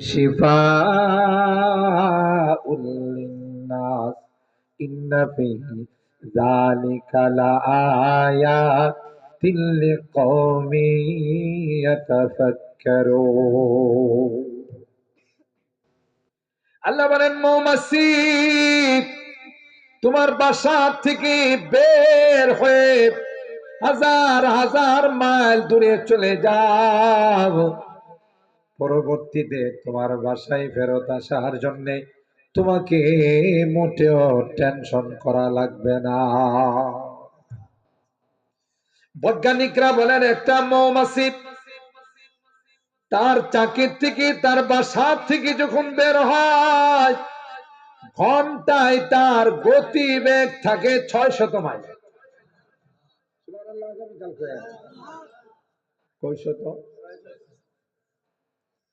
শিফাউল লিন্নাস ইন্না ফিহি যালিকা লাআয়াতিন লিকওমিন ইয়াতাফাক্কারুন। আল্লাহ বলেন, মৌমাছি তোমার বাসা থেকে বের হয়ে হাজার হাজার মাইল দূরে চলে যাও। পরবর্তীতে তোমার বাসায় ফেরত আসার জন্য তোমাকে মোটেও টেনশন করা লাগবে না। বৈজ্ঞানিকরা বলেন, একটা মৌমাছি তার চাকির থেকে, তার বাসা থেকে যখন বের হয়, ঘন্টায় তার গতিবেগ থাকে 600 মাইল। কয়শত?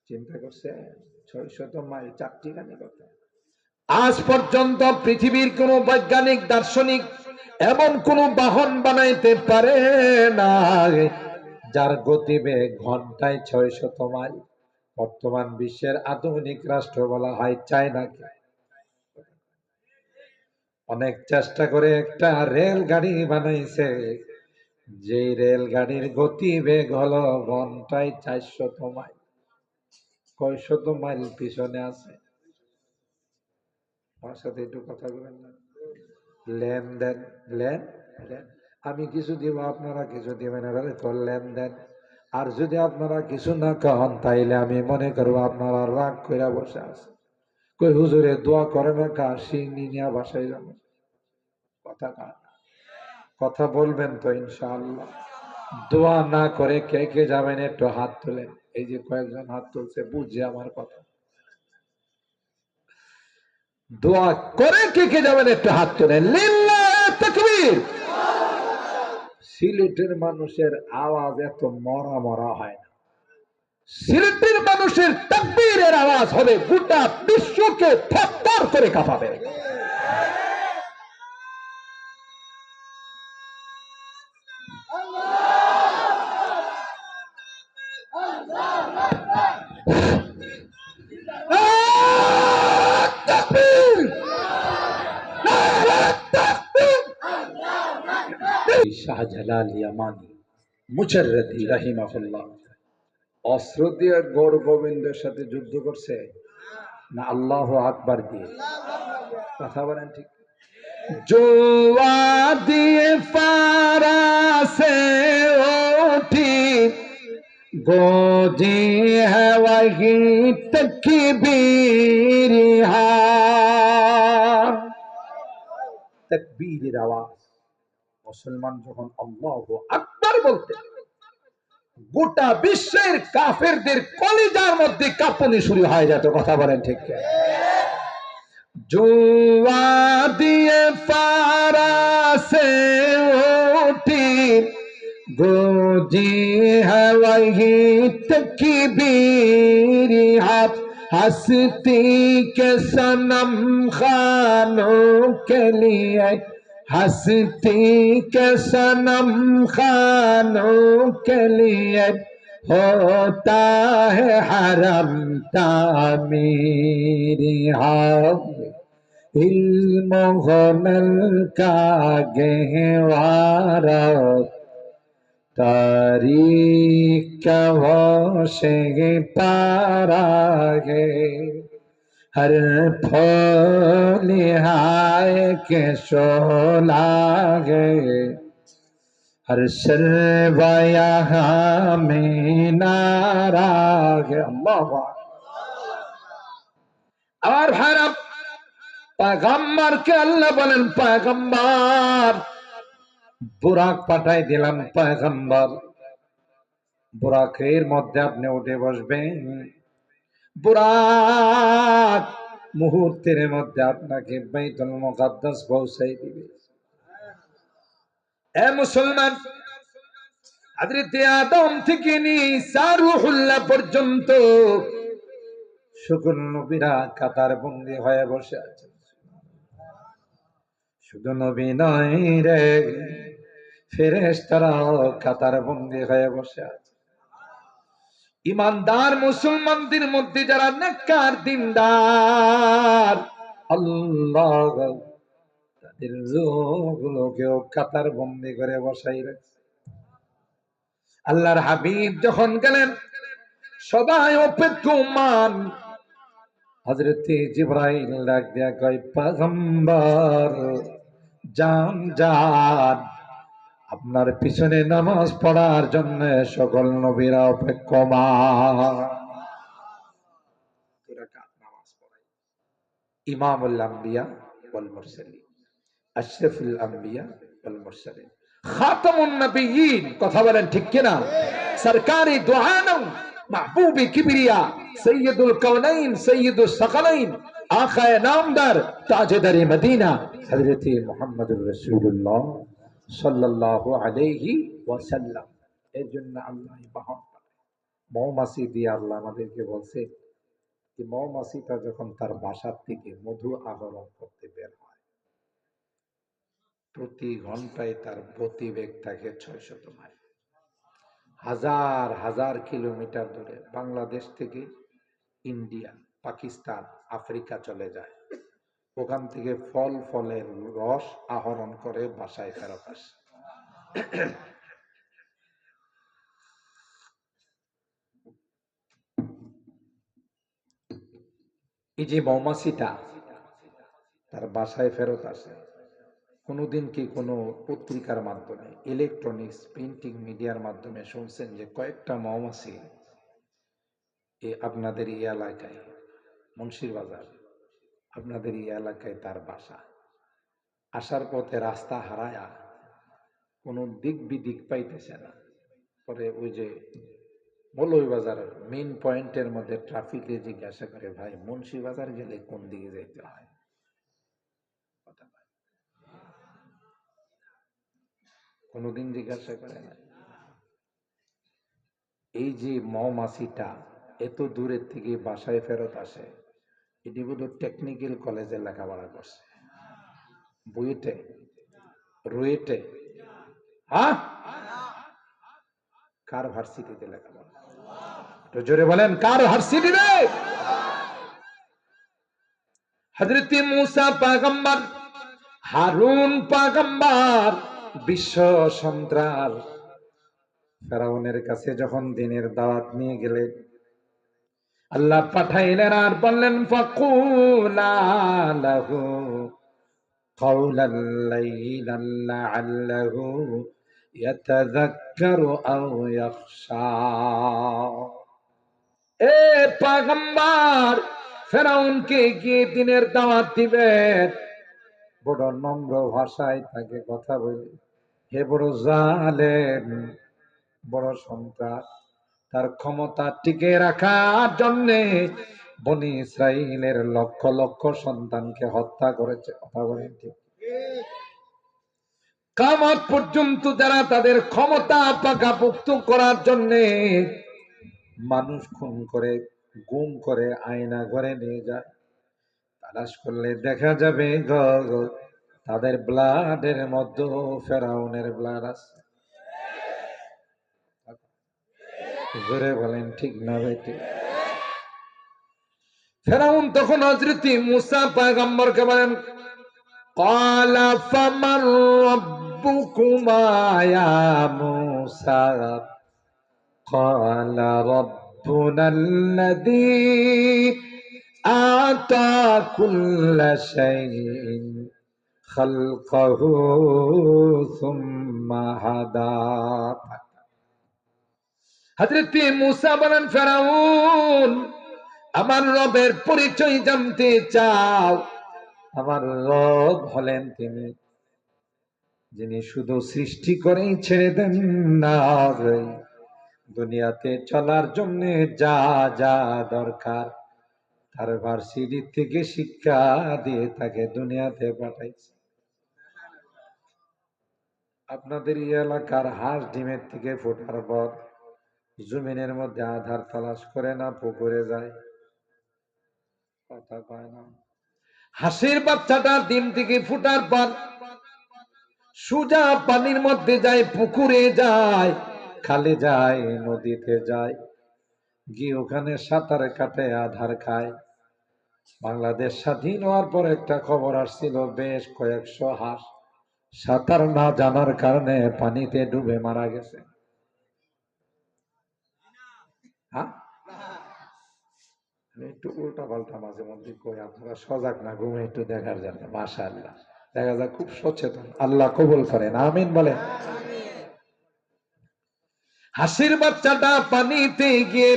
চিন্তা করছে 600 মাইল, 4টি গানি কথা। আজ পর্যন্ত পৃথিবীর কোন বৈজ্ঞানিক দার্শনিক এমন কোন বাহন বানাইতে পারে না যার গতিবেগ ঘন্টায় 600 মাইল। বর্তমান বিশ্বের আধুনিক রাষ্ট্র বলা হয় চায়নাকে। অনেক চেষ্টা করে একটা রেলগাড়ি বানাইছে, যে রেলগাড়ির গতিবেগ হলো ঘন্টায় 400 মাইল। কয়শত মাইল পিছনে আছে। আমার সাথে একটু কথা বলেন না। লেনদেন, লেন, আমি কিছু দিব, আপনারা কিছু দিবেন, লেনদেন। আর যদি আপনারা কিছু না কন, তাইলে আমি মনে করবো আপনারা রাগ করে বসে আছে। কই হুজুরে দোয়া করে না, কাশি নিয়ে বাসায় যাবো। কথা বলবেন তো ইনশাআল্লাহ? দোয়া না করে কে কে যাবেন একটু হাত তোলেন। এই যে কয়েকজন হাত তুলছে, বুঝছে আমার কথা। দোয়া করে কে কে যাবেন একটু হাত তোলেন। লিল্লাহ তাকবীর। সিলেটের মানুষের আওয়াজ এত মরা মরা হয় না। সিলেটের মানুষের তাকবীরের আওয়াজ হবে গোটা বিশ্বকে থরথর করে কাঁপাবে। শাহজালাল ইয়ামানি মুজাররদি রাহিমাহুল্লাহ অস্ত্র দিয়ে গৌর গোবিন্দের সাথে যুদ্ধ করছে না আল্লাহু আকবার দিয়ে? কথা বলেন ঠিক? জোয়া দিয়ে ফারাসে ওঠি গোজি है वही तकबीर তকবীরের আওয়াজ। মুসলমান যখন আল্লাহু আকবার বলতে, গোটা বিশ্বের কাফেরদের কলিজার মধ্যে কাঁপুনি শুরু হয়ে যেত। কথা বলেন ঠিক? জোয়া দিয়ে ফারাসে ওঠি गोजी है वही तकबीर हस्ती के सनम खानों के लिए, हस्ती के सनम खानों के लिए होता है हरम तामीर। इल्म हुनर का गहवारा तारीख से पारा है, हर फूल हाय के शोला है, हर सरवाया में नारा है। अल्लाह और भाई पैगम्बर के अल्लाह बोलें, पैगम्बर বুরাক পাঠাই দিলাম। পয়গম্বর বুরাকের মধ্যে আপনি উঠে বসবেন। বুরাক মুহূর্তের মধ্যে আপনাকে বাইতুল মুকাদ্দাস পৌঁছাই দিবে। এ মুসলমান, হযরত আদম থেকে নিয়ে ঈসা রূহুল্লাহ পর্যন্ত সকল নবীরা কাতার বন্দী হয়ে বসে আছেন। শুধু নবী নয় রে, ফেরেশতারাও কাতার বন্দী হয়ে বসে আছে। ইমানদার মুসলমানদের মধ্যে যারা নেককার দিনদার, আল্লাহ তাদের রূহগুলোকেও কাতার বন্দী করে বসাই রাখছে। আল্লাহর হাবিব যখন গেলেন সবাই অপেক্ষমান। হযরতে জিবরাইল ডাক দিয়া কয়, পয়গম্বর যান যান, আপনার পিছনে নামাজ পড়ার জন্য সকল নবীরা অপেক্ষমান। নামাজ পড়াই ইমামুল আম্বিয়া ওয়াল মুরসালিন, আশরাফুল আম্বিয়া ওয়াল মুরসালিন, খাতামুন নবিয়্যিন। কথা বলেন ঠিক কিনা? সরকারি দু আলম, মাহবুবে কিবরিয়া, সৈয়দুল কাউনাইন, সৈয়দুস সাকালাইন, আখায়ে নামদার, তাজদারে মদিনা হযরতে মুহাম্মদুর রাসূলুল্লাহ সাল্লাল্লাহু আলাইহি ওয়াসাল্লাম। এর জন্য আল্লাহ মৌমাছি দিয়ে আল্লাহ আমাদেরকে বলছে যে মৌমাছিটা যখন তার বাসার থেকে মধু আহরণ করতে বের হয়, প্রতি ঘন্টায় তার গতিবেগ থাকে 600 মাইল। হাজার হাজার কিলোমিটার দূরে বাংলাদেশ থেকে ইন্ডিয়া, পাকিস্তান, আফ্রিকা চলে যায়। ওখান থেকে ফলের রস আহরণ করে বাসায় ফেরত আসে। এই যে মৌমাছিটা তার বাসায় ফেরত আসে, কোনোদিন কি কোনো পত্রিকার মাধ্যমে, ইলেকট্রনিক্স, প্রিন্টিং মিডিয়ার মাধ্যমে শুনছেন যে কয়েকটা মৌমাছি আপনাদের এই এলাকায়, মুন্সিরবাজার, আপনাদের এই এলাকায় তার বাসা, আসার পথে রাস্তা হারায়া কোনো দিক বিদিক পাইতেছে না, পরে ওই যে মৌলভীবাজার মেইন পয়েন্টের মধ্যে ট্রাফিকে জিজ্ঞাসা করে, ভাই মুন্সিবাজার গেলে কোন দিকে যেতে হয়? কোনোদিন জিজ্ঞাসা করে না। এই যে মৌমাছিটা এত দূরের থেকে বাসায় ফেরত আসে, এটি বোধ টেকনিক্যাল কলেজে লেখাপড়া করছে, বুয়েটে, রুয়েটে, হ্যাঁ, কার ভার্সিটিতে লেখাপড়া? তো জোরে বলেন, কার ভার্সিটিতে? হযরতে মূসা পয়গম্বর, হারুন পয়গম্বর, বিশ্ব সন্ত্রাস ফেরাউনের কাছে যখন দিনের দাওয়াত নিয়ে গেলেন, আল্লাহ পাঠাইলেন আর বললেন, ফাকুলা লাহু কাওলাল লাইয়িনান লাআল্লাহু ইয়াতাযাক্কারু আও ইয়াখশা। এ পয়গম্বর, ফেরাউনকে গিয়ে দিনের দাওয়াত দিবেন, বড় নম্র ভাষায় তাকে কথা বলে, হে বড় জালেম, বড় সন্ত্রাস, তার ক্ষমতা টিকে রাখার জন্য বনি ইসরাইলের লক্ষ লক্ষ সন্তানকে হত্যা করেছে। কথা বলেন ঠিক? কিয়ামত পর্যন্ত যারা তাদের ক্ষমতা পাকাপোক্ত করার জন্য মানুষ খুন করে, গুম করে, আয়না ঘরে নিয়ে যায়, তালাশ করলে দেখা যাবে তাদের ব্লাডের মধ্যে ফেরাউনের ব্লাড আছে। জোরে বলেন ঠিক না বেটি? ফেরাউন তখন হযরত মূসা পয়গম্বরকে বলেন, ক্বালা ফামান রাব্বুকুমা ইয়া মূসা? ক্বালা রাব্বুনাল্লাযী আতা কুল্লা শাইইন খালকাহু সুম্মা হাদা। হযরত মূসা বলেন, ফেরাউন, আমার রবের পরিচয় জানতে চাও? আমার রব হলেন তিনি যিনি শুধু সৃষ্টি করেই ছেড়ে দেন না, দুনিয়াতে চলার জন্য যা যা দরকার তার ভার্সিটি থেকে শিক্ষা দিয়ে তাকে দুনিয়াতে পাঠাইছে। আপনাদের এই এলাকার হাঁস ডিমের থেকে ফোটার পর জমিনের মধ্যে আধার তালাশ করে না পুকুরে যায়? কথা কয় না। হাঁসের বাচ্চাটা ডিম থেকে ফুটার পর সোজা পানির মধ্যে যায়, পুকুরে যায়, খালে যায়, নদীতে যায়, গিয়ে ওখানে সাঁতার কাটে আধার খায়। বাংলাদেশ স্বাধীন হওয়ার পর একটা খবর আসছিল, বেশ কয়েকশো হাঁস সাঁতার না জানার কারণে পানিতে ডুবে মারা গেছে। হ্যাঁ, আমি একটু উল্টা পাল্টা মাঝে মধ্যে কই, আপনারা সজাগ না ঘুমে একটু দেখার জন্য। মাশাআল্লাহ, দেখা যায় খুব সচেতন। আল্লাহ কবুল করেন, আমিন বলে। হাসির বাচ্চাটা পানিতে গিয়ে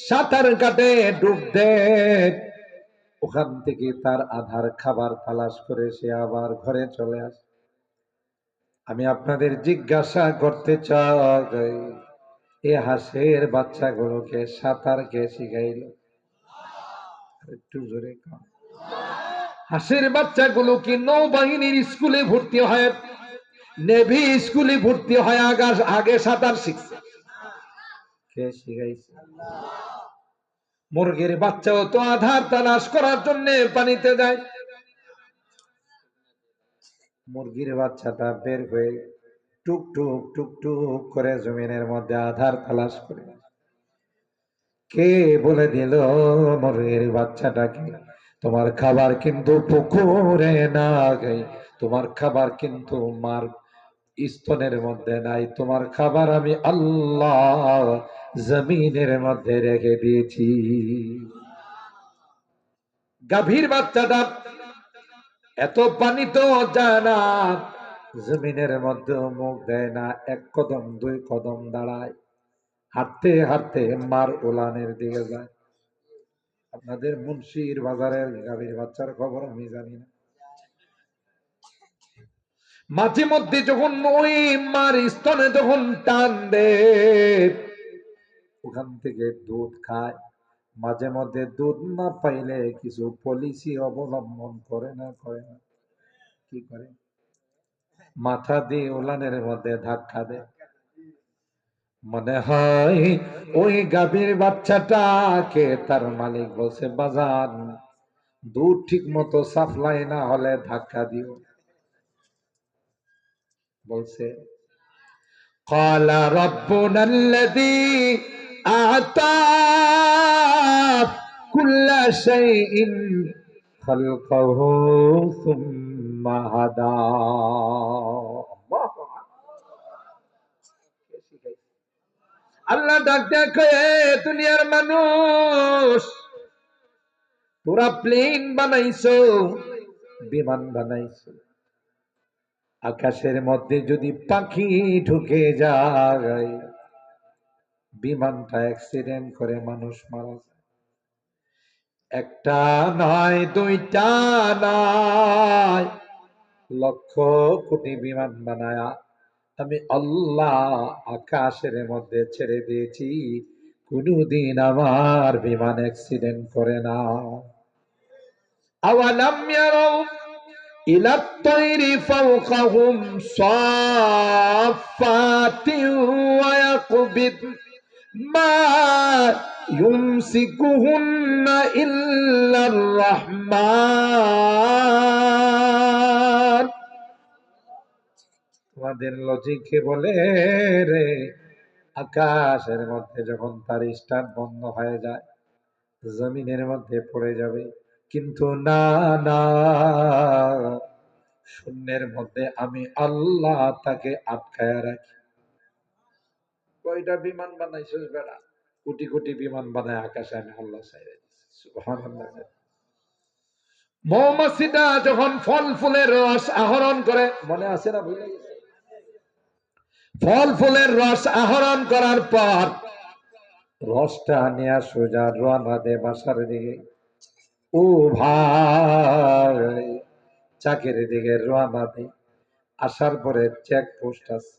সাঁতার কাটে, ডুব দেয়। ওখান থেকে তার আধার খাবার তালাশ করে সে আবার ঘরে চলে আসে। আমি আপনাদের জিজ্ঞাসা করতে চাই, এ হাঁসের বাচ্চাগুলোকে সাঁতার কে শিখাইল? একটু জোরে কম। হাঁসের বাচ্চাগুলো কি নৌবাহিনীর স্কুলে ভর্তি হয়, নেভি স্কুলে ভর্তি হয় আগে সাঁতার শিখছে? কে শিখাইছে? মুরগির বাচ্চাও তো আধার তালাশ করার জন্য পানিতে যায়। মুরগির বাচ্চাটা বের হয়ে টুকটুক টুকটুক করে জমিনের মধ্যে আধার তালাশ করে। কে বলে দিল মুরগির বাচ্চাটাকে, তোমার খাবার কিন্তু পুকুরে নাই, তোমার খাবার কিন্তু মার স্তনের মধ্যে নাই, তোমার খাবার আমি আল্লাহ জমিনের মধ্যে রেখে দিয়েছি। গাভীর বাচ্চাটা এত পানি তো যায় না, জমিনের মধ্যে মুখ দেয় না, এক কদম দুই কদম দাঁড়ায়, হাঁটতে হাঁটতে মার উলানের দিকে যায়। আপনাদের মুন্সির বাজারের গাভীর বাচ্চার খবর আমি জানি না। মাঝে মধ্যে যখন ওই মার স্তনে যখন টান দে, ওখান থেকে দুধ খায়। মাঝে মধ্যে দুধ না পাইলে কিছু পলিসি অবলম্বন করে না, করে না? কি করে? মাথা দিয়ে উলানের মধ্যে ধাক্কা দেয়। মনে হয় ওই গাভীর বাচ্চাটাকে তার মালিক বলছে, বাজান দুধ ঠিক মতো সাপ্লাই না হলে ধাক্কা দিও। বলছে قال ربنا الذي أعطى كل شيء خلقه ثم هدى। আল্লাহ ডাক দেখে, দুনিয়ার মানুষ, তোরা প্লেন বানাইছো, বিমান বানাইছো, আকাশের মধ্যে যদি পাখি ঢুকে যায়, বিমানটা অ্যাক্সিডেন্ট করে মানুষ মারা যায়। একটা নয়, দুইটা নয়, লক্ষ কোটি বিমান বানায়া আমি আল্লাহ আকাশের মধ্যে ছেড়ে দিয়েছি, কোনদিন আমার বিমান অ্যাক্সিডেন্ট করে না। আওয়ালাম ইয়ারাউ ইলা তায়রি ফাওকাহুম সাফাতিন ওয়া ইয়াকবিদ মা ইউমসিকুহুন্না ইল্লার রহমান। তোমাদের লজিকে বলে রে, আকাশের মধ্যে যখন তার স্টার্ট বন্ধ হয়ে যায় জমিনের মধ্যে পড়ে যাবে, কিন্তু না না, শূন্যের মধ্যে আমি আল্লাহ তাকে আটকায় রাখি। কয়টা বিমান বানাইছিস বেড়া? কোটি কোটি বিমান বানায় আকাশে আমি আল্লাহ চাইরে দিছি। সুবহানাল্লাহ। মৌমাছিটা যখন ফল ফুলের রস আহরণ করে, মনে আছে না? ভুলে গেছে? ফল ফুলের রস আহরণ করার পর রসটা নিয়ে সোজা রওনা দেয় বাসার দিকে। ও ভাই, চাকের দিকে রওনা দেয়। আসার পরে চেকপোস্ট আছে,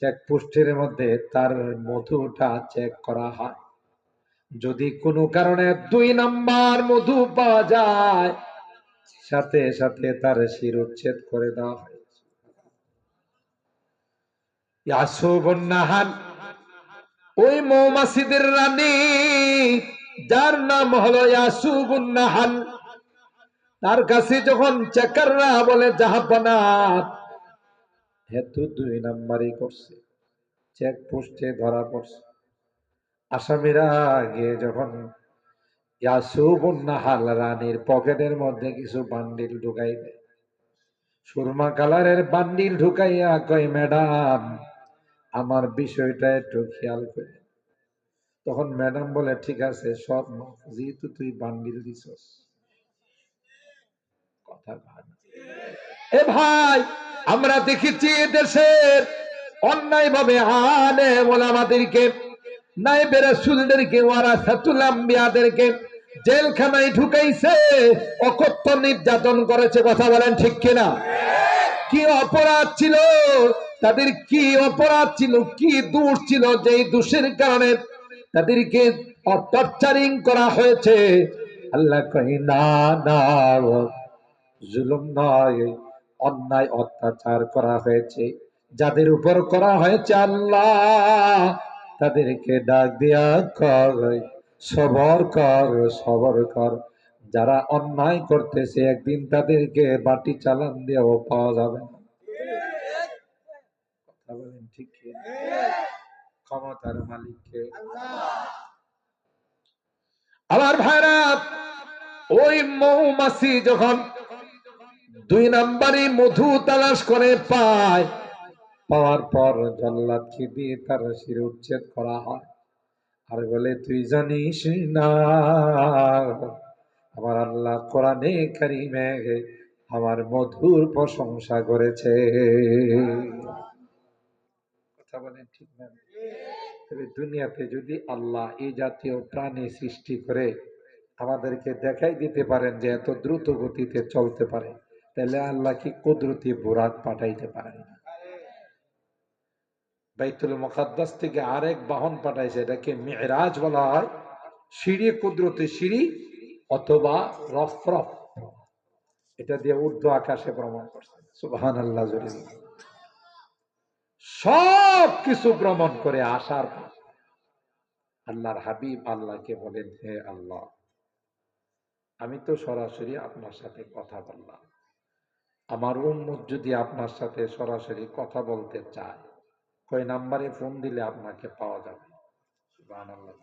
চেকপোস্টের মধ্যে তার মধুটা চেক করা হয়। যদি কোনো কারণে 2 নাম্বার মধু পাওয়া যায়, সাথে সাথে তার শিরোচ্ছেদ করে দেওয়া হয়। ইয়াসুবুন নাহাল, ওই মৌমাছিদের রানী যার নাম হলো ইয়াসুবুন নাহাল, তার কাছে যখন চেকাররা বলে জাহাপনা, হেতু 2 নাম্বারই করছে, চেকপোস্টে ধরা পড়ছে, আসামিরা গিয়ে যখন ইয়াসুবুন নাহাল রানীর পকেটের মধ্যে কিছু বান্ডিল ঢুকাই দেয়, সুরমা কালারের বান্ডিল ঢুকাইয়া কয়, ম্যাডাম আমার বিষয়টা একটু খেয়াল করে। তখন ম্যাডাম বলে, ঠিক আছে সব মাফ, যেহেতু তুই বান্ডিল দিছস। কথা ভাব। এ ভাই, আমরা দেখেছি দেশের অন্যায় ভাবে আলেম ওলামাদেরকে, নায়েবে রাসূলদেরকে, ওয়ারাসাতুল আম্বিয়াদেরকে জেলখানায় ঢুকাইছে, অকথ্য নির্যাতন করেছে। কথা বলেন ঠিক কিনা? কি অপরাধ ছিল তাদের? কি অপরাধ ছিল? কি দোষ ছিল যেই দোষের কারণে তাদেরকে টর্চারিং করা হয়েছে? আল্লাহ কয়, না না, জুলুম নয়, অন্যায় অত্যাচার করা হয়েছে। যাদের উপর করা হয়েছে আল্লাহ তাদেরকে ডাক দিয়া কয়, সবর কর, সবর কর। যারা অন্যায় করতেছে একদিন তাদেরকে বাটি চালান দিয়েও পাওয়া যাবে না। কথা বলেন ঠিক কি? ক্ষমতার মালিককে। আমার ভাইরা, ওই মৌমাছি যখন 2 নম্বরই মধু তালাশ করে পায়, পাওয়ার পর জল্লাদকে দিয়ে তার শির উচ্ছেদ করা হয়। আর বলে, তুই জানিস না আমার আল্লাহ কোরআনে কারিমে আমার মধুর প্রশংসা করেছে। কথা বলেন ঠিক না? তবে দুনিয়াতে যদি আল্লাহ এই জাতীয় প্রাণী সৃষ্টি করে আমাদেরকে দেখাই দিতে পারেন যে এত দ্রুত গতিতে চলতে পারে, তাহলে আল্লাহ কি কুদরতি বুরাক পাঠাইতে পারেন না? বাইতুল মুকাদ্দাস থেকে আরেক বাহন পাঠাইছে, এটাকে মিরাজ বলা হয়। সিঁড়ি, কুদরতি সিঁড়ি অথবা রফরফ, এটা দিয়ে ঊর্ধ্ব আকাশে ভ্রমণ করছে। সুবহানাল্লাহ জোরে। সব কিছু ভ্রমণ করে আসার পর আল্লাহর হাবিব আল্লাহকে বলেন, হে আল্লাহ, আমি তো সরাসরি আপনার সাথে কথা বললাম, আমার উম্মত যদি আপনার সাথে সরাসরি কথা বলতে চায়, কয় নাম্বারে ফোন দিলে আপনাকে পাওয়া যাবে? সুবহানাল্লাহ।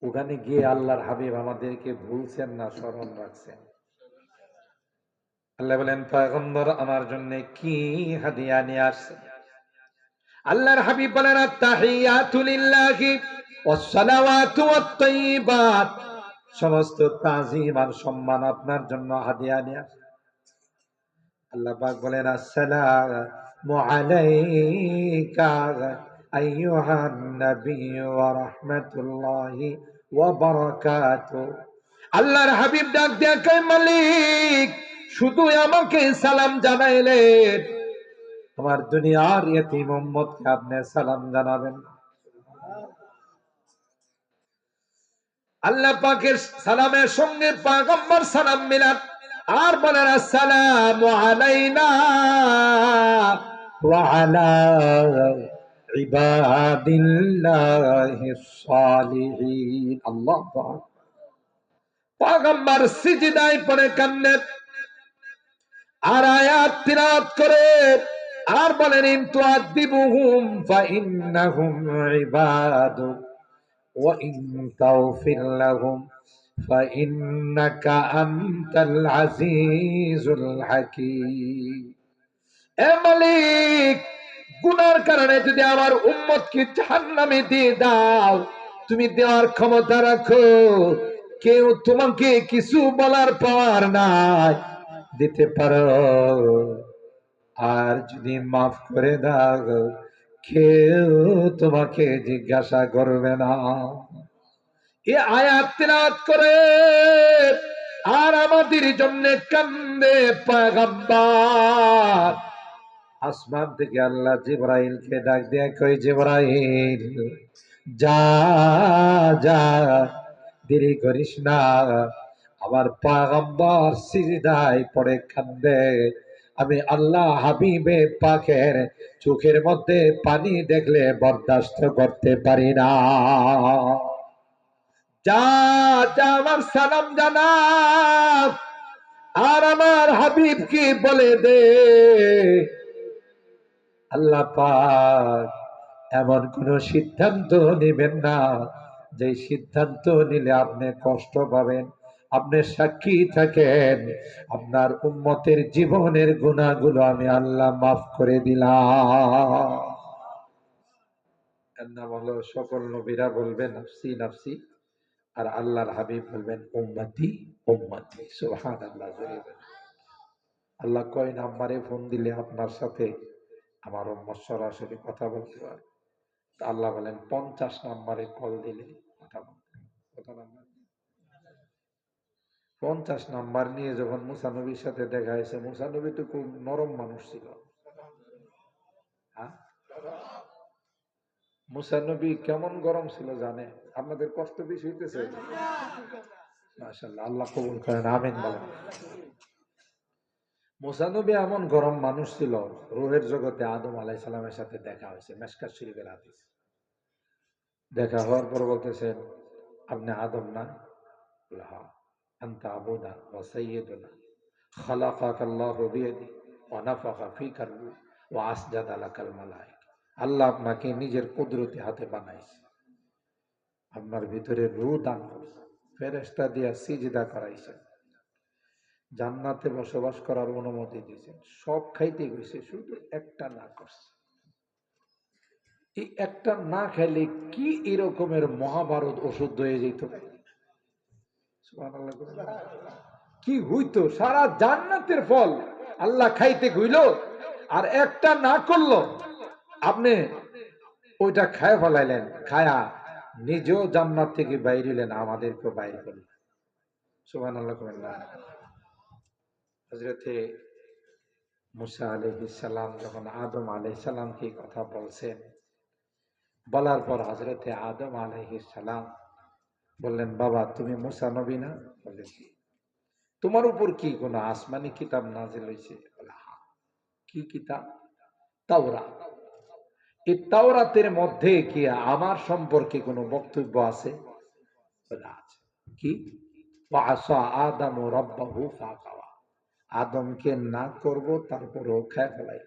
ওখানে গিয়ে আল্লাহর হাবিব আমাদেরকে ভুলছেন না, স্মরণ রাখছেন। আল্লাহ বলেন, পয়গম্বর আমার জন্য কি হাদিয়া নিয়ে আসছেন? আল্লাহর হাবিব বলেন, আত-তাহিয়াতু লিল্লাহি ওয়াস-সালাওয়াতু ওয়াত-তাইয়্যিবাত, সমস্ত তাজিম আর সম্মান আপনার জন্য হাদিয়া নিয়ে আসছেন। আল্লাহ পাক বলেন, আসসালামু আলাইকা আইয়ুহান নাবিয়্যু ওয়া রাহমাতুল্লাহি ওয়া বারাকাতুহু। আল্লাহর হাবিব ডাক দিয়া কয়, মালিক শুধু আমাকে সালাম জানাইলেন, আমার দুনিয়ার ইয়তীম উম্মতকে আপনি সালাম জানাবেন। আল্লাহ পাকের সালামের সঙ্গে পয়গম্বর সালাম মিলান আর বলেন, আসসালামু আলাইনা ওয়া আলা ইবাদিল্লাহিস সালিহিন। আল্লাহু আকবার। পয়গম্বর সিজদায় পড়ে কান্নেন আর আয়াত তিলাওয়াত করে আর বলেন, ইন তুআদিবুহুম ফাইন্নাহুম ইবাদুক ওয়া ইন তাগফির লাহুম ফাইন্নাকা আনতাল আজিজুল হাকীম। এ মালিক, গুনার কারণে যদি আমার উম্মতকে জাহান্নামে দিয়ে দাও, তুমি দেওয়ার ক্ষমতা রাখো, কেউ তোমাকে কিছু বলার পাওয়ার নাই, দিতে পারো। আর যদি মাফ করে দাও, কেউ তোমাকে জিজ্ঞাসা করবে না। এ আয়াত তিলাওয়াত করে আর আমাদের জন্য কান্দে পয়গম্বর। আসমান থেকে আল্লাহ জিবরাইলকে ডাক দিয়ে কই, জিবরাইল যা যা, দেরি করিস না। আমার পয়গম্বর সিজদায় পড়ে কান্দে, আমি আল্লাহ হাবিবে পাকের চোখের মধ্যে পানি দেখলে বরদাস্ত করতে পারি না। যা যা, আমার সালাম জানা আর আমার হাবিবকে বলে দে, আল্লাহ পাক এমন কোন সিদ্ধান্ত নেবেন না যে সিদ্ধান্ত নিলে আপনি কষ্ট পাবেন। আপনি সাক্ষী থাকেন, আপনার উম্মতের জীবনের গুনাহগুলো আমি আল্লাহ মাফ করে দিলাম। এর নাম হলো সকল নবীরা বলবেন নাফসি নাফসি, আর আল্লাহর হাবিব বলবেন উম্মতি উম্মতি। সুবহানাল্লাহ। আল্লাহ কয় নাম্বারে ফোন দিলে আপনার সাথে আমার উম্মত সরাসরি কথা বলতে পারে? আল্লাহ বলেন 50 নাম্বারে কল দিলে কথা বলতে হবে। কত নাম্বার? 50 নাম্বার নিয়ে যখন মুসা নবীর সাথে দেখা হয়েছে, মুসা নবী তো খুব নরম মানুষ ছিল। হ্যাঁ, মুসা নবী কেমন গরম ছিল জানে? আপনাদের কষ্ট বেশি হইতেছে? মাশাআল্লাহ, আল্লাহ কবুল করেন, আমিন বলেন। মুসা নবী এমন গরম মানুষ ছিল, রূহের জগতে আদম আলাইহিস সালামের সাথে দেখা হয়েছে, মিশকাত শরীফের হাদিস। দেখা হওয়ার পর বলতেছেন, আপনি আদম না? বলে, হ্যাঁ। আনতা আবুনা ওয়া সাইয়্যিদুনা খালাকাকা আল্লাহু বিয়াদি ওয়া নাফাখা ফীকা রূহ ওয়া আসজাদা লাকাল মালায়েকা। আল্লাহ আপনাকে নিজের কুদরতি হাতে বানাইছে, আপনার ভিতরে রূহ দান করছে, ফেরেশতা দিয়া সিজদা করাইছেন, জান্নাতে বসবাস করার অনুমতি দিয়েছেন, সব খাইতে গেছে, শুধু একটা না করছে। এই একটা না খাইলে কি এরকমের মহাভারত ওষুধ হয়ে যেত? সুবহানাল্লাহ। কি হইতো? সারা জান্নাতের ফল আল্লাহ খাইতে কইল, আর একটা না করলো, আপনি ওইটা খায় ফেলাইলেন, খায়া নিজেও জান্নাত থেকে বাইরিলেন, আমাদেরকেও বাইর করলেন। সুবহানাল্লাহ। হযরতে মুসা আলাইহিস সালাম যখন আদম আলাইহিস সালামকে কথা বলছেন, বলার পর হযরতে আদম আলাইহিস সালাম বললেন, বাবা তুমি মুসা নবী না? বলে, জি। তোমার উপর কি কোন আসমানি কিতাব নাজিল হয়েছে? বলে, হ্যাঁ। কি কিতাব? তাওরাত। এই তাওরাতের মধ্যে কি আমার সম্পর্কে কোনো বক্তব্য আছে? বলে, আছে। কি? ওয়াসা আদম রাব্বাহু ফাগাওয়া। আদমকে না করব তারপরও খেয়ে ফেলাই।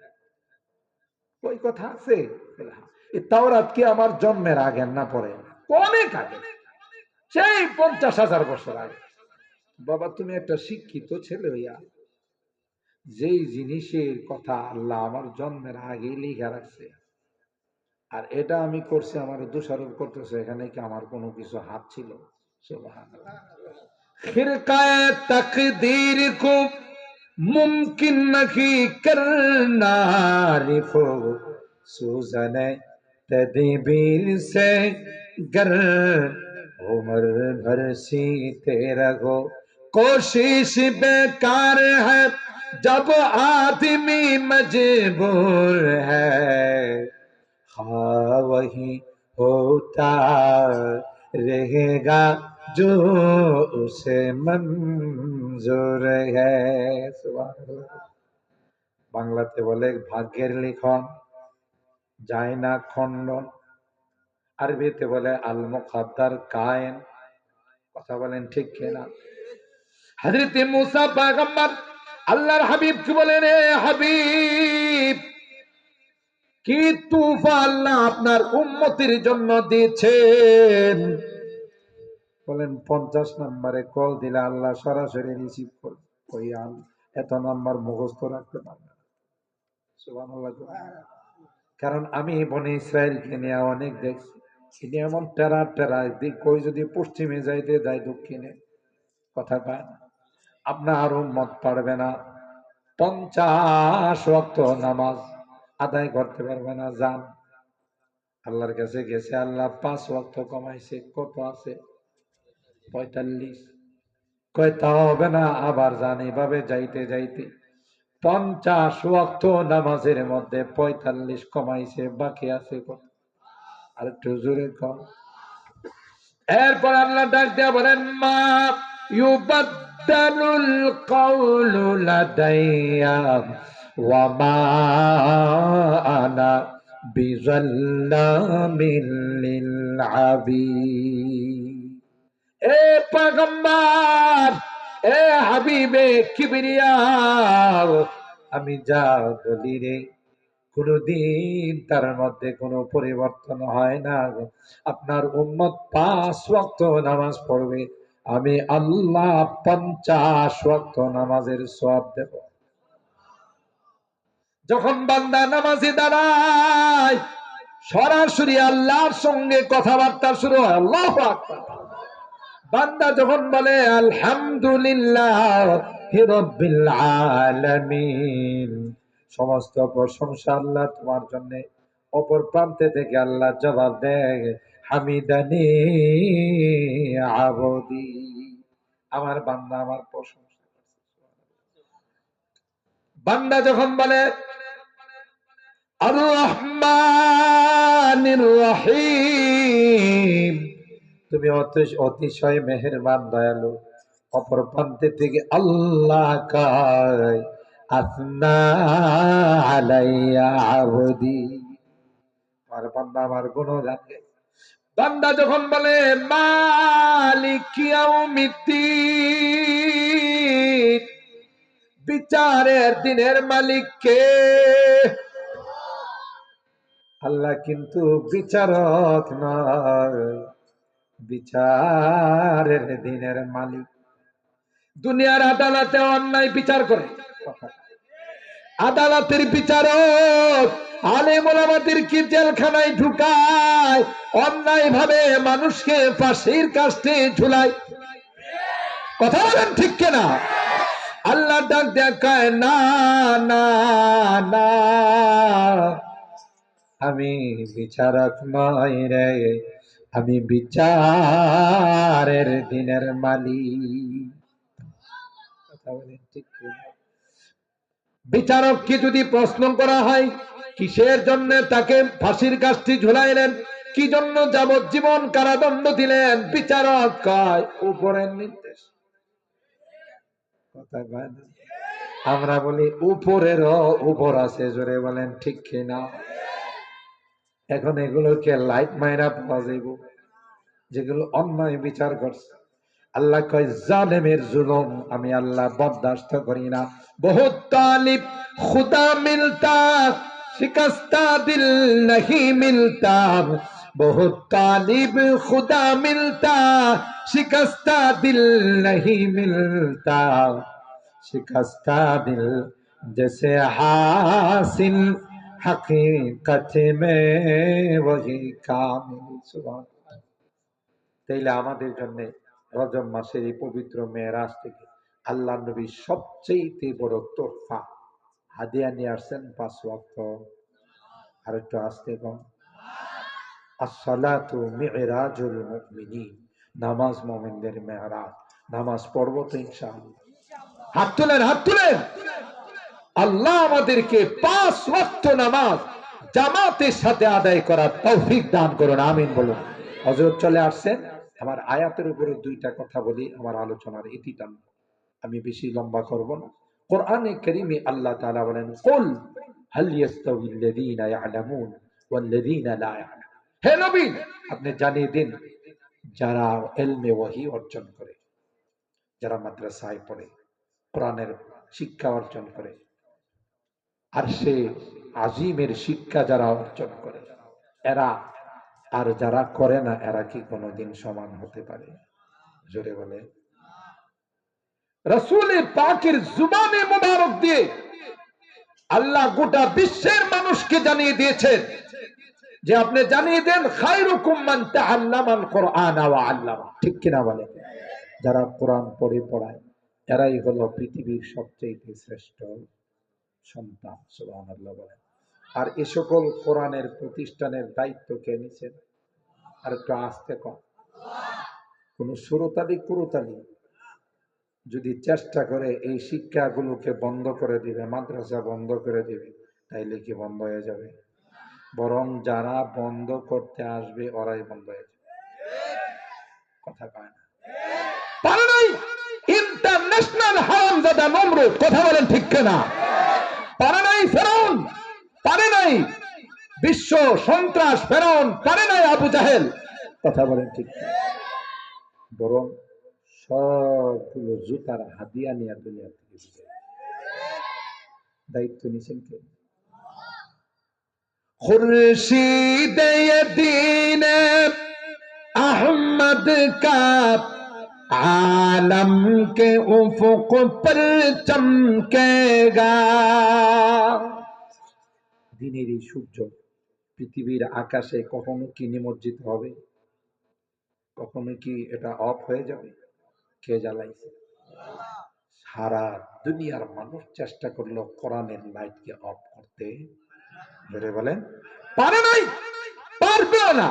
ওই কথা আছে? বলে, হ্যাঁ। এই তাওরাত কি আমার জন্মের আগে না পরে? অনেক আগে, সেই 50,000 বছর আগে। বাবা তুমি একটা শিক্ষিত ছেলে হইয়া যেই জিনিসের কথা আল্লাহ আমার জন্মের আগেই লিখে রাখছে, আর এটা আমি করছি, আমার দোষারোপ করতেছে, এখানে কি আমার কোনো কিছু হাত ছিল? সুবহানাল্লাহ। খিরকায়ে তাকদীর কো মুমকিন नहीं करना रिफो सूजने तदबीर से गर उम्र भर सीते रहो कोशिश बेकार है जब आदमी मजबूर है हाँ वही होता रहेगा जो उसे मंजूर है। সুবহানাল্লাহ। বাংলাতে বলে ভাগ্যের লিখন যায় না খণ্ডন, আরবিতে বলে আল মুকাদ্দার কায়েন। কথা বলেন ঠিক কিনা? হযরত মুসা পয়গম্বর আল্লাহর হাবিব কি বলেন, এ হাবিব, কি তুফা আল্লাহ আপনার উম্মতের জন্য দিয়েছেন? বলেন 50 নম্বরে কল দিলে আল্লাহ সরাসরি রিসিভ করবে। ওই এত নাম্বার মুখস্থ রাখতে পারবে না। সুবহানাল্লাহ। কারণ আমি বনি ইসরায়েলকে নিয়ে অনেক দেখছি, তিনি এমন টেরা টেরা দিক, কই যদি পশ্চিমে যাইতে যায় দক্ষিণে কথা পায় না। আপনার উম্মত পারবে না 50 ওয়াক্ত নামাজ আদায় করতে পারবে না। যান আল্লাহর কাছে গেছে, আল্লাহ 5 ওয়াক্ত কমাইছে, কত আছে? 45। কয় তা হবে না, আবার যান। এভাবে যাইতে যাইতে 50 ওয়াক্ত নামাজের মধ্যে 45 কমাইছে, বাকি আছে কত? আর একটু জোরে কম। এরপর আল্লাহ ডাক দিয়া বলেন, মা ইউবাদদালুল কাউলু লাদাইয়া ওয়া মা আনা বিযাল্লামিল লিল আবিদ। এ পয়গম্বর, এ হাবিবে কিবরিয়া, আমি যা বলি রে কোনদিন তার মধ্যে কোনো পরিবর্তন হয় না। আপনার উম্মত 5 ওয়াক্ত নামাজ পড়বে, আমি আল্লাহ 50 ওয়াক্ত নামাজের সওয়াব দেব। যখন বান্দা নামাজে দাঁড়ায়, সরাসরি আল্লাহর সঙ্গে কথাবার্তা শুরু হয়। আল্লাহু আকবার। বান্দা যখন বলে আলহামদুলিল্লাহি রাব্বিল আলামিন, সমস্ত প্রশংসা আল্লাহ তোমার জন্য, অপর প্রান্তে থেকে আল্লাহ জবাব দেয় হামিদানি আবদি, আমার বান্দা আমার প্রশংসা করছে। বান্দা যখন বলে আর রহমানির রহিম, তুমি অতিশয় মেহেরবান দয়ালু, অপর প্রান্তে থেকে আল্লাহ কয় আসনা আলাইয়া আবদি, আমার বান্দা আমার গুণগান গায়। বান্দা যখন বলে মালিক ইয়াউমিদ্দিন, বিচারের দিনের মালিক কে? আল্লাহ কিন্তু বিচারক নয়, বিচারের দিনের মালিক। দুনিয়ার আদালতে অন্যায় বিচার করে, আদালতের বিচারক আলেম ওলামাদেরকে জেলখানায় ঢুকায়, অন্যায় ভাবে মানুষকে ফাঁসির কাস্টে ঝুলায়। কথা বলেন ঠিক কিনা? আল্লাহ ডাক দেখায় না না না, আমি বিচারক নই রে, আমি বিচারের দিনের মালিক। কথা বলেন ঠিক কিনা? বিচারককে যদি প্রশ্ন করা হয় কিসের জন্য তাকে ফাঁসির কাস্টে ঝুলাইলেন, কি জন্য যাবজ্জীবন কারাদণ্ড দিলেন, বিচারক কয় উপরের নির্দেশ। কথা কয় না? আমরা বলি উপরেরও উপর আছে, জোরে বলেন ঠিক কিনা? এখন এগুলোকে লাইট মাইরা পাওয়া যাইব, যেগুলো অন্যায় বিচার করছে। আল্লাহ কয় জালেমের জুলুম আমি আল্লাহ বরদাস্ত করি না। বহুত তালিব খুদা মিলতা শিকস্তা দিল नहीं मिलता, बहुत तालिब खुदा मिलता शिकस्ता दिल नहीं मिलता, शिकस्ता दिल जैसे हासिल हकीकत में वही कामिल। सुभान। তাইলে আমাদের জন্য রজব মাসের এই পবিত্র মেরাজ থেকে আল্লাহ নবী সবচেয়ে বড় তোহফা হাদিয়া নিয়ে আসছেন 5 ওয়াক্ত। আর একটু আসতে কম, আসসালাতু মিরাজুল মুমিনিন, নামাজ মুমিনদের মেরাজ। নামাজ পড়বো তো ইনশাআল্লাহ? হাত তুলেন, হাত তুলেন। আল্লাহ আমাদেরকে 5 ওয়াক্ত নামাজ জামাতের সাথে আদায় করার তৌফিক দান করুন, আমিন বলুন। হযরত চলে আসছেন। আমার আয়াতের উপরে 2টা কথা বলি, আমার আলোচনার ইতিটা আমি বেশি লম্বা করব না। কোরআনে কারীমে আল্লাহ তাআলা বলেন কুল হাল ইয়াস্তাউিল্লাযীনা ইয়ালামুন ওয়াল্লাযীনা লা ইয়ালামুন, হে নবী আপনি জানিয়ে দিন যারা ইলমে ওহী অর্জন করে, যারা মাদ্রাসায় পড়ে, কোরআনের শিক্ষা অর্জন করে, আরশে আজিমের শিক্ষা যারা অর্জন করে, এরা আর যারা করে না, এরা কি কোনোদিন সমান হতে পারে? জোরে বলে। রাসূল পাকের জুবানে মুবারক দিয়ে আল্লাহ গোটা বিশ্বের মানুষকে জানিয়ে দিয়েছেন যে আপনি জানিয়ে দেন খায়রুকুম মান তাআল্লামাল কুরআন ওয়া আল্লামা। ঠিক কিনা বলে? যারা কোরআন পড়ে পড়ায়, এরাই হলো পৃথিবীর সবচেয়ে শ্রেষ্ঠ সন্তান। সুবহানাল্লাহ বলেন। আর এই সকল কোরআনের প্রতিষ্ঠানের দায়িত্ব কে নিছেন? আর একটু আস্তে কম। কোন সুরতালি কুরতালি যদি চেষ্টা করে এই শিক্ষাগুলোকে বন্ধ করে দিবে, মাদ্রাসা বন্ধ করে দিবে, তাইলে কি বন্ধ হয়ে যাবে? বরং যারা বন্ধ করতে আসবে ওরাই বন্ধ হয়ে যাবে। কথা কয় না? পারে নাই ইন্টারন্যাশনাল হারামজাদা নমরুদ, কথা বলেন ঠিক কিনা? পারে নাই ফেরাউন, পারে নাই বিশ্ব সন্ত্রাস ফেরাউন, পারে নাই আবু জাহেল, কথা বলেন ঠিক কিনা? বরং সবগুলো জুতার হাদিয়া নিয়ে দুনিয়া থেকে দায়িত্ব নিছেন কে? खुर्शीद ये दीन अहमद का आलम के उफुक पर चमकेगा। দিনের এই সূর্য পৃথিবীর আকাশে কখনো কি নিমজ্জিত হবে? কখনো কি এটা অফ হয়ে যাবে? কে জ্বালাইছে? সারা দুনিয়ার মানুষ চেষ্টা করলো কোরআনের লাইটকে অফ করতে, ধরে বলেন পারে নাই, পারবেও না।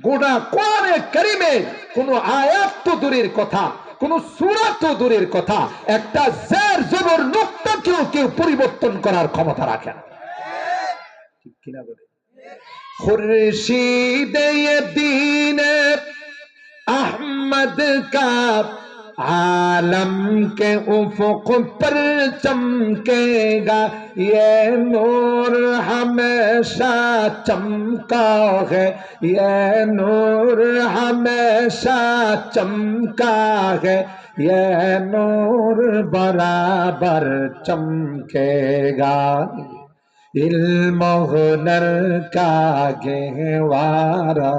গোটা কোরআনে কারীমে কোন আয়াত তো দূরের কথা, কোন সূরা তো দূরের কথা, একটা জের জবর নুক্তাকেও কেউ পরিবর্তন করার ক্ষমতা রাখে না, ঠিক কিনা বলে? खुर्शीद ये दीन अहमद का आलम के उफुक पर चमकेगा, ये नूर हमेशा चमका है, ये नूर हमेशा चमका है, ये नूर बराबर चमकेगा। इल्म हुनर का गहवारा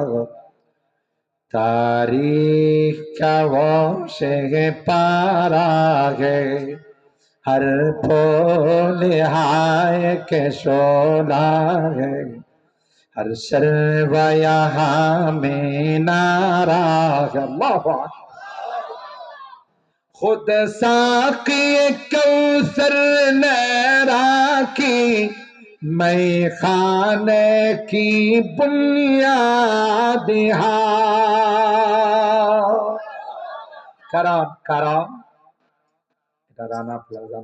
तारीख का वो शे पारा है, हर फूल हाय के शोला है, हर शर्व यहाँ में नारा है। अल्लाह खुद साक़ी कौसर नैरा की मैं खाने की बुनियाद কারণ কারণ এটা রানা প্লাজা,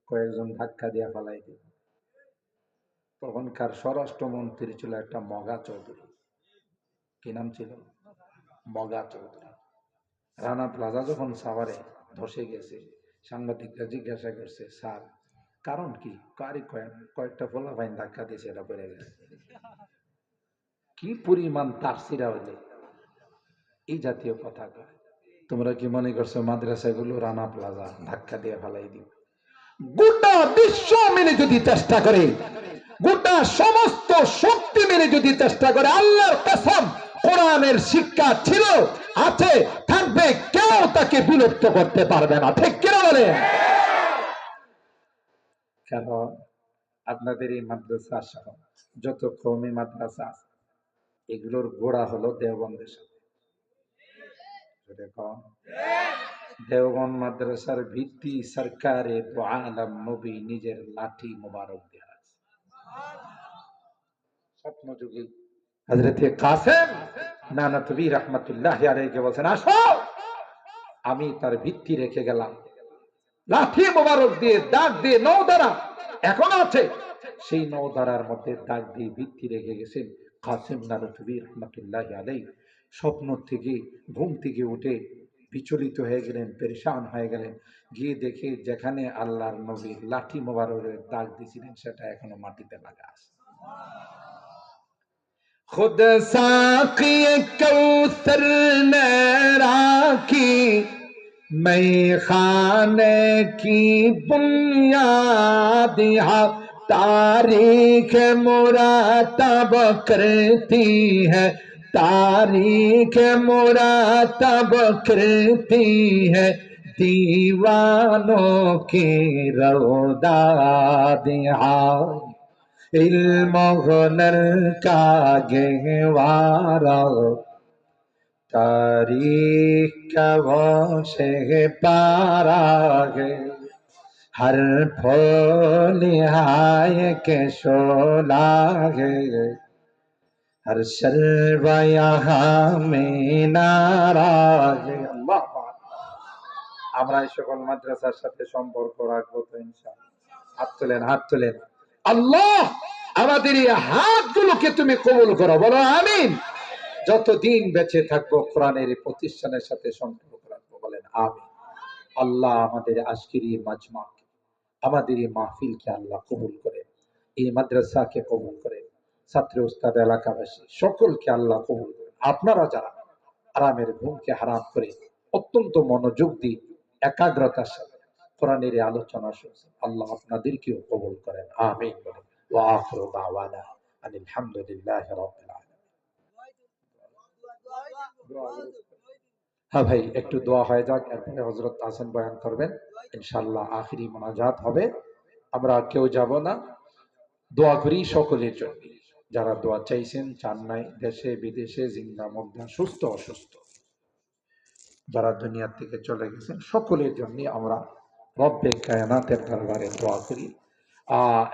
কয়েকজন ধাক্কা দিয়ে ফেলাই দিল। তখনকার স্বরাষ্ট্রমন্ত্রী ছিল একটা মগা চৌধুরী। কি নাম ছিল? মগা চৌধুরী। রানা প্লাজা যখন সাভারে ধসে গেছে, সাংবাদিকরা জিজ্ঞাসা করছে, স্যার কারণ কি? কয়েকটা ফোলা ফাইন ধাক্কা দিয়েছে, এটা পড়ে গেছে। কি পরিমাণ তাফসীরা হইলে এই জাতীয় কথা কয়। তোমরা কি মনে করছো মাদ্রাসাগুলো রানা প্লাজা ধাক্কা দিয়ে ফেলাই দিব? গোটা বিশ্ব মিলে যদি চেষ্টা করে, গোটা সমস্ত শক্তি মিলে যদি চেষ্টা করে, আল্লাহর কসম কোরআনের শিক্ষা ছিল, আছে, থাকবে, কেউ তাকে বিলুপ্ত করতে পারবে না, ঠিক কিনা বলে? কারণ আপনাদের এই মাদ্রাসা সহ যত কওমি মাদ্রাসা আছে, এগুলোর গোড়া হলো দেওবন্দের সাথে। দেওবন্দ মাদ্রাসার ভিত্তি সরকারে দু আলম নবী নিজের লাঠি মোবারক দিয়ে আছে। স্বপ্নযুগী হযরতে কাসেম নানাতবী রাহমাতুল্লাহি আলাইহি বলেন, আসো আমি তার ভিত্তি রেখে গেলাম, লাঠি মোবারক দিয়ে দাগ দিয়ে নওদারা এখন আছে, সেই নওদারার মধ্যে দাগ দিয়ে ভিত্তি রেখে গেছেন কাসেম নানাতবী রাহমাতুল্লাহি আলাইহি। স্বপ্ন থেকে ঘুম থেকে উঠে বিচলিত হয়ে গেলেন, পেরেশান হয়ে গেলেন, গিয়ে দেখে যেখানে আল্লাহর নবী লাঠি মোবারকের দাগ দিয়েছিলেন সেটা এখনো মাটিতে লাগা আছে। खुद साक़ी कौसर नैरा की मैं खाने की बुनियाद तारीख मुरातब करती है, तारीख मुरातब करती है, दीवानों की रौदाद इल्म हुनर का गहवारा तारीख का वो शे पारा है, हर फूल हाय के शोला है, हर शर्व यहाँ में नारा है। अल्लाह আমরা এই সকল মাদ্রাসার সাথে সম্পর্ক রাখবো তো ইনশাআল্লাহ। হাত তোলেন, হাত তোলেন। আল্লাহ আমাদের এই হাতগুলোকে তুমি কবুল করো, বলো আমিন। যতদিন বেঁচে থাকবো কোরআনের এই প্রতিষ্ঠানের সাথে সম্পর্ক রাখবো, বলেন আমিন। আল্লাহ আমাদের আজকের এই মাজমাকে, আমাদের এই মাহফিলকে আল্লাহ কবুল করেন, এই মাদ্রাসাকে কবুল করেন, ছাত্র উস্তাদ এলাকাবাসী সকলকে আল্লাহ কবুল করেন। আপনারা যারা আরামের ঘুমকে হারাম করে অত্যন্ত মনোযোগ দিয়ে একাগ্রতার সাথে কোরআনের আলোচনা শুনছেন, আল্লাহ আপনাদেরকেও কবুল করেন, আমিন বলেন। ওয়া আখিরু দাওয়ানা আনিল হামদুলিল্লাহি রাব্বিল আলামিন। হ্যাঁ ভাই, একটু দোয়া হয়ে যাক, এরপরে হযরত আসেন বয়ান করবেন, ইনশাআল্লাহ আখিরি মোনাজাত হবে। আমরা কেউ যাব না, দোয়া করি সকলের জন্য, যারা দোয়া চাইছেন চান নাই, দেশে বিদেশে, জিন্দা মুর্দা, সুস্থ অসুস্থ, যারা দুনিয়া থেকে চলে গেছেন সকলের জন্য আমরা রব্বে কায়নাতের দরবারে দোয়া করি।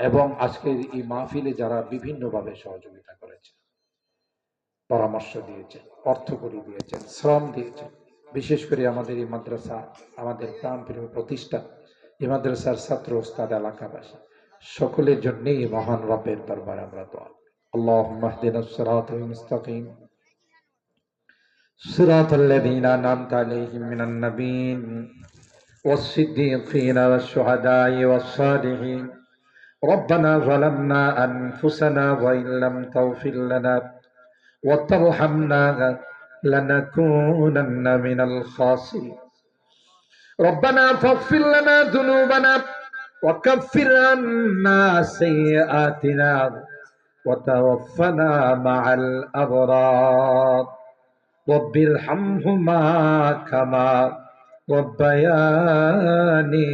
এবং আজকের এই মাহফিলে যারা বিভিন্নভাবে সহযোগিতা করেছেন, পরামর্শ দিয়েছেন, অর্থ করি দিয়েছেন, শ্রম দিয়েছেন, বিশেষ করে আমাদের এই মাদ্রাসা, আমাদের প্রাণপ্রিয় প্রতিষ্ঠান, এই মাদ্রাসার ছাত্র ওস্তাদ এলাকাবাসী, সকলের জন্যই মহান রবের দরবারে আমরা দোয়া করি। আল্লাহুম্মা ইহদিনাস সিরাতাল মুস্তাকিম সিরাতাল লাযীনা আন'আমতা আলাইহিম মিনান নাবিয়্যিন ওয়াস-সিদ্দীকিনা ওয়াশ-শুহাদা'i ওয়াস-সালিহিন। ربنا ظلمنا أنفسنا وإن لم تغفر لنا وترحمنا لنكونن من الخاسرين ربنا فاغفر لنا ذنوبنا وكفر عنا سيئاتنا وتوفنا مع الأبرار رب ارحمهما كما ربياني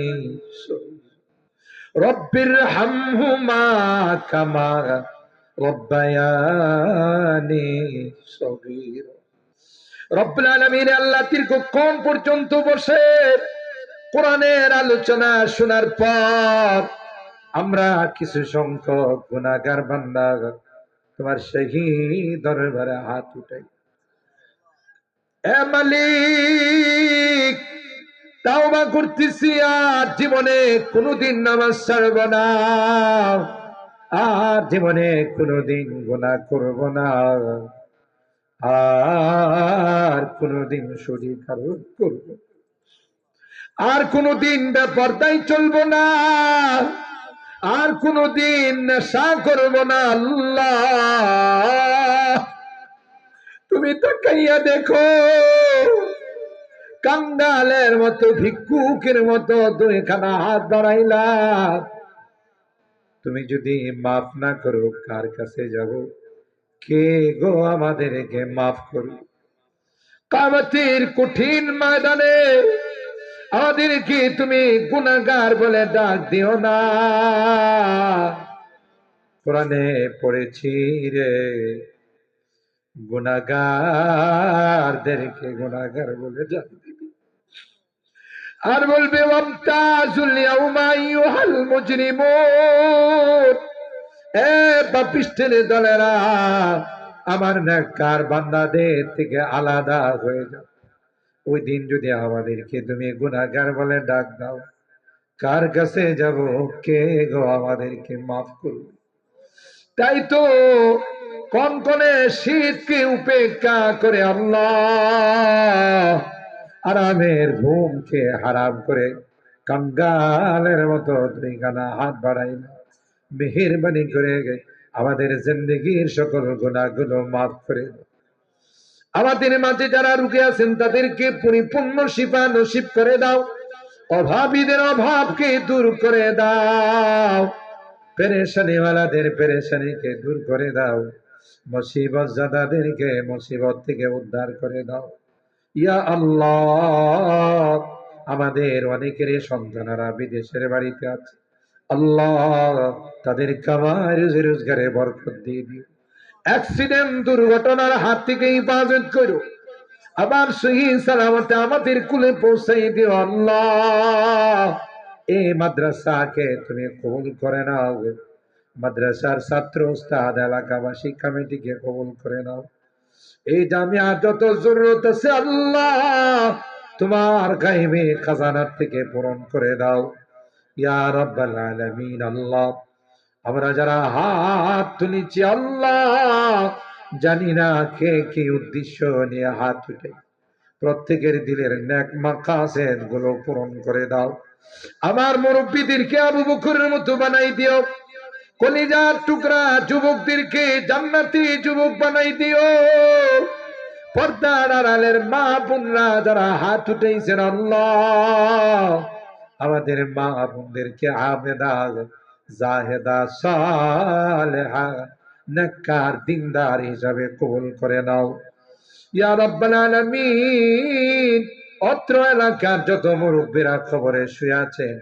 رب ارحمهما كما রব্বায়ানি সগীরা। রব্বুল আলামিন, আল্লাহ দীর্ঘক্ষণ পর্যন্ত বসে কোরআনের আলোচনা শোনার পর আমরা কিছু সংখ্যক গুনাহগার বান্দা তোমার সেই দরবারে হাত উঠাই। এ মালিক, তাওবা করতেছি, আর জীবনে কোনোদিন নামাজ ছাড়ব না, আর জীবনে কোনোদিন গুনাহ করব না, আর কোনোদিন শরীর খারাপ করব, আর কোনোদিন বেপরদায় চলব না, আর কোনোদিন নেশা করব না। আল্লাহ, তুমি তাকাইয়া দেখো, কাঙ্গালের মতো, ভিক্ষুকের মতো দুইখানা হাত বাড়াইলা। তুমি যদি মাফ না করো, কার কাছে যাব? কে গো আমাদেরকে মাফ করো? কিয়ামতের কঠিন ময়দানে আমাদেরকে তুমি গুনাহগার বলে ডাক দিও না। কোরআনে পড়েছি রে, গুনাহগারদেরকে গুনাহগার বলে ডাক দিবি, আর বলবে ওয়ামতাজুল ইয়াউমা আইয়ুহাল মুজরিমুন, এ পাপিষ্ঠের দলেরা, আমার নেককার বান্দাদের থেকে আলাদা হয়ে যাও। ওই দিন যদি আমাদেরকে তুমি গুনাহগার বলে ডাক দাও, কার কাছে যাব? কে গো আমাদেরকে মাফ করবে? তাই তো কনকনে শীতকে উপেক্ষা করে আল্লাহ আরামের ঘুমকে হারাম করে কাঙ্গালের মতো দুইখানা হাত বাড়াইল। মেহেরবানি করে আমাদের জিন্দেগীর সকল গুনাহগুলো মাফ করে দাও। আমাদের মাঝে যারা রোগী আছেন তাদেরকে পরিপূর্ণ শিফা নসিব করে দাও। অভাবীদের অভাবকে দূর করে দাও। পেরেশানিওয়ালাদের পেরেশানিকে দূর করে দাও। মুসিবত জাদাদেরকে মুসিবত থেকে উদ্ধার করে দাও। ইয়া আল্লাহ, আমাদের অনেকেরই সন্তানেরা বিদেশের বাড়িতে আছে। আল্লাহ, তাদের কামাই রুজি রোজগারে বরকত দিয়ে দিও। অ্যাক্সিডেন্ট দুর্ঘটনার হাত থেকে হেফাজত করো। আবার সহি সালামতে আমাদের কুলে পৌঁছাই দিও। আল্লাহ, এই মাদ্রাসাকে তুমি কবুল করে নাও। মাদ্রাসার ছাত্র ওস্তাদ এলাকাবাসী কমিটিকে কবুল করে নাও। এই জামিয়া যত জরুরত আছে আল্লাহ তোমার গায়বে খাজানার থেকে পূরণ করে দাও ইয়া রাব্বাল আলামিন। আল্লাহ, আমরা যারা হাত তুলেছি আল্লাহ জানি না কে কি উদ্দেশ্য নিয়ে হাত উঠে, প্রত্যেকের দিলের নেক মাকাসেদ গুলো পূরণ করে দাও। আমার মুরব্বীদেরকে আবু বকরের মতো বানাই দিও। কলিজার টুকরা যুবকদেরকে জান্নাতি যুবক বানাই দিও। পর্দার আড়ালের মা বোনরা যারা হাত উঠেছেন আল্লাহ আমাদের মা বোনদেরকে আবেদা জাহেদা সালেহা নেককার দিনদার হিসাবে কবুল করে নাও ইয়া রাব্বাল আলামিন। অত্র এলাকার যত মুরব্বীরা কবরে শুয়ে আছেন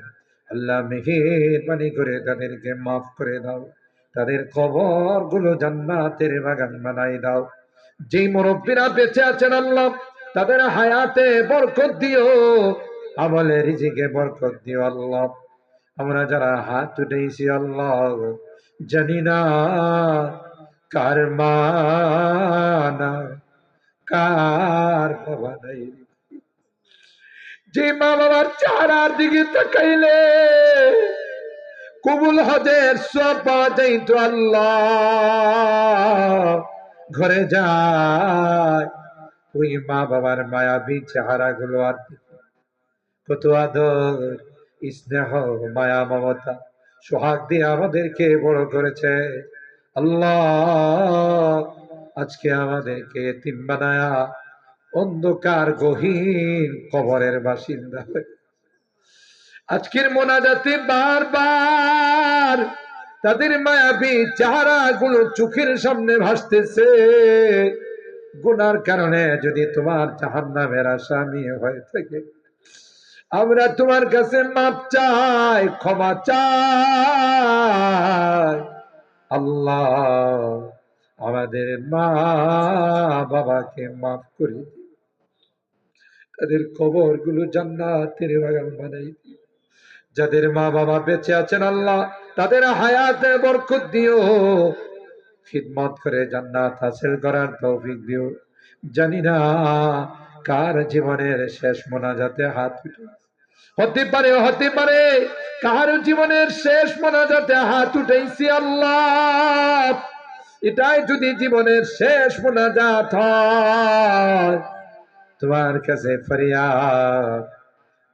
আল্লাহ মেহেরবানি করে তাদেরকে মাফ করে দাও, তাদের কবর গুলো জান্নাতের বাগান বানাই দাও। যেই মুরব্বীরা বেঁচে আছেন আল্লাহ তাদের হায়াতে বরকত দিও, আমলে রিজিকে বরকত দিও আল্লাহ। আমরা যারা হাত উঠেছি আল্লাহ জানি না কার মা নাই, কার বাবা নাই, যে মা বাবার চেহারার দিকে তাকাইলে কবুল হজের সব পাওয়া যাইতো আল্লাহ ঘরে যায়, ওই মা বাবার মায়াবী চেহারা গুলো আর কত আদর স্নেহ মায়া মমতা সোহাগ দিয়ে আমাদেরকে বড় করেছে আল্লাহ। আজকে আমাদেরকে এতিম বানায়া অন্ধকার গহীন কবরের বাসিন্দা হয়ে আজকের মোনাজাতে বারবার তাদের মায়াবী চেহারা গুলো চোখের সামনে ভাসতেছে। গুনার কারণে যদি তোমার জাহান্নামের আসামি হয়ে থাকে আমরা তোমার কাছে মাপ চাই, ক্ষমা চাই আল্লাহ। আমাদের মা বাবাকে মাফ করে দিও, তাদের কবর গুলো জান্নাতের বাগান বানাই দিও। যাদের মা বাবা বেঁচে আছেন আল্লাহ তাদের হায়াতে বরকত দিও, খিদমত করে জান্নাত হাসিল করার তৌফিক দিও। জানি না কার জীবনের শেষ মোনাজাতে হাত উঠে, হতে পারে কার জীবনের শেষ মোনাজাতে হাত উঠেছি আল্লাহ, এটাই যদি জীবনের শেষ মোনাজাত হয় তোমার কাছে ফরিয়াদ,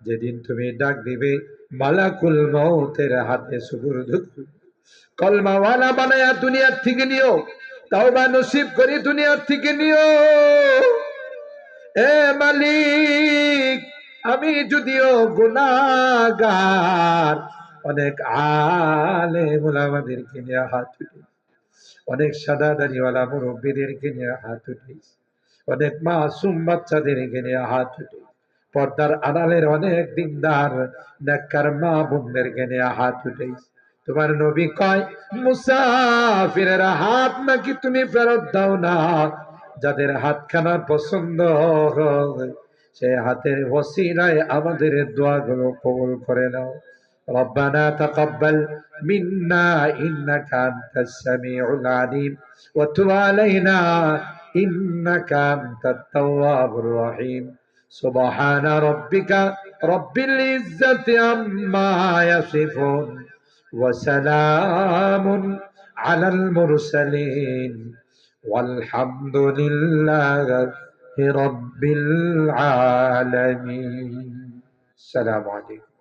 যেদিন তুমি ডাক দিবে মালাকুল মউতের হাতে সুপুর্দ কলমাওয়ালা বানায়া দুনিয়ার থেকে নিও, তাওবা নসিব করে দুনিয়ার থেকে নিও। এ মালিক আমি যদিও গুনাহগার, অনেক আলেম ওলামাদেরকে নিয়ে হাত উঠে, অনেক সাদা দাড়িওয়ালা মুরব্বীদেরকে নিয়ে হাত উঠেছি, অনেক মাসুম বাচ্চাদেরকে নিয়ে হাত উঠে, পর্দার আড়ালের অনেক দিনদার নেককার মা বোনদেরকে নিয়ে হাত উঠেছি। তোমার নবী কয় মুসাফিরের হাত নাকি তুমি ফেরত দাও না, যাদের হাতখানা পছন্দ হয় সে হাতের ওসিলায় আমাদের দোয়াগুলো কবুল করে নাও। ربنا تقبل منا إنك أنت السميع العليم وتب علينا إنك أنت التواب الرحيم سبحان ربك رب العزة عما يصفون وسلام على المرسلين والحمد لله رب العالمين. السلام عليكم.